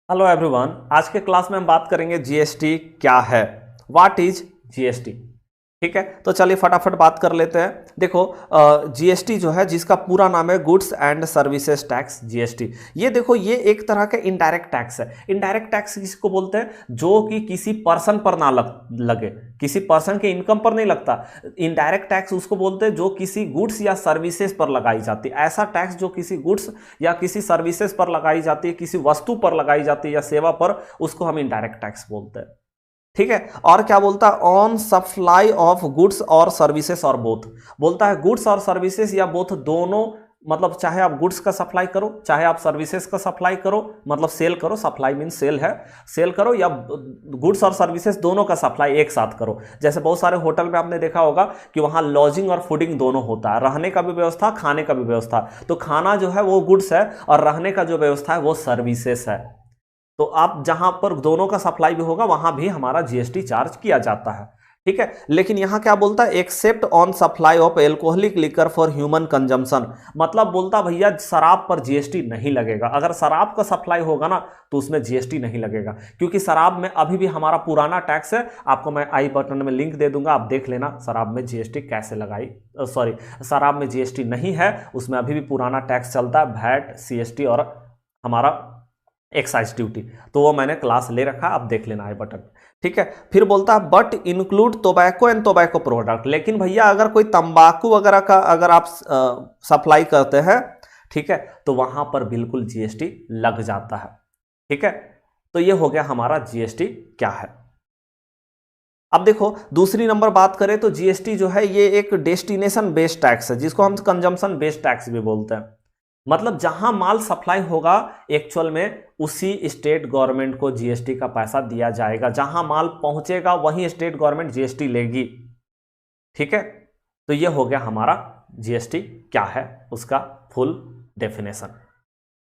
Hello everyone, आज के class में हम बात करेंगे जीएसटी क्या है, व्हाट इज जीएसटी। ठीक है, तो चलिए फटाफट बात कर लेते हैं। देखो, जीएसटी जो है जिसका पूरा नाम है goods and services tax, GST. ये देखो, ये एक तरह का इनडायरेक्ट टैक्स है। इनडायरेक्ट टैक्स किसको बोलते हैं? जो कि किसी पर्सन पर ना लगे, किसी पर्सन के इनकम पर नहीं लगता। इनडायरेक्ट टैक्स उसको बोलते हैं जो किसी गुड्स या सर्विसेज पर लगाई जाती है। ऐसा टैक्स जो किसी गुड्स या किसी सर्विसेज पर लगाई जाती है, किसी वस्तु पर लगाई जाती है या सेवा पर, उसको हम इनडायरेक्ट टैक्स बोलते हैं। ठीक है, और क्या बोलता है? ऑन सप्लाई ऑफ गुड्स और सर्विसेज और बोथ। बोलता है गुड्स और सर्विसेज या बोथ दोनों, मतलब चाहे आप गुड्स का सप्लाई करो, चाहे आप सर्विसेज का सप्लाई करो, मतलब सेल करो, सप्लाई मीन सेल है, सेल करो, या गुड्स और सर्विसेज दोनों का सप्लाई एक साथ करो। जैसे बहुत सारे होटल में आपने देखा होगा कि वहां लॉजिंग और फूडिंग दोनों होता है, रहने का भी व्यवस्था, खाने का भी व्यवस्था। तो खाना जो है वो गुड्स है और रहने का जो व्यवस्था है वो सर्विसेज है। तो आप जहां पर दोनों का सप्लाई भी होगा वहां भी हमारा जीएसटी चार्ज किया जाता है। ठीक है, लेकिन यहां क्या बोलता है? Except on supply of alcoholic liquor for human consumption. मतलब बोलता भैया शराब पर जीएसटी नहीं लगेगा। अगर शराब का सप्लाई होगा ना तो उसमें जीएसटी नहीं लगेगा, क्योंकि शराब में अभी भी हमारा पुराना टैक्स है। आपको मैं आई बटन में लिंक दे दूंगा, आप देख लेना शराब में जीएसटी कैसे लगाई। सॉरी, शराब में जीएसटी नहीं है, उसमें अभी भी पुराना टैक्स चलता है, वैट, सीएसटी और हमारा एक्साइज ड्यूटी। तो वो मैंने क्लास ले रखा, आप देख लेना आई बटन। ठीक है, फिर बोलता है but include tobacco and tobacco product. लेकिन भैया अगर कोई तंबाकू वगैरह का अगर आप सप्लाई करते हैं, ठीक है, तो वहां पर बिल्कुल जीएसटी लग जाता है। ठीक है, तो ये हो गया हमारा जीएसटी क्या है। अब देखो, दूसरी नंबर बात करें तो जीएसटी जो है ये एक डेस्टिनेशन बेस्ड टैक्स है, जिसको हम कंजम्पशन बेस्ड टैक्स भी बोलते हैं। मतलब जहां माल सप्लाई होगा एक्चुअल में उसी स्टेट गवर्नमेंट को जीएसटी का पैसा दिया जाएगा। जहां माल पहुंचेगा वहीं स्टेट गवर्नमेंट जीएसटी लेगी। ठीक है, तो ये हो गया हमारा जीएसटी क्या है, उसका फुल डेफिनेशन।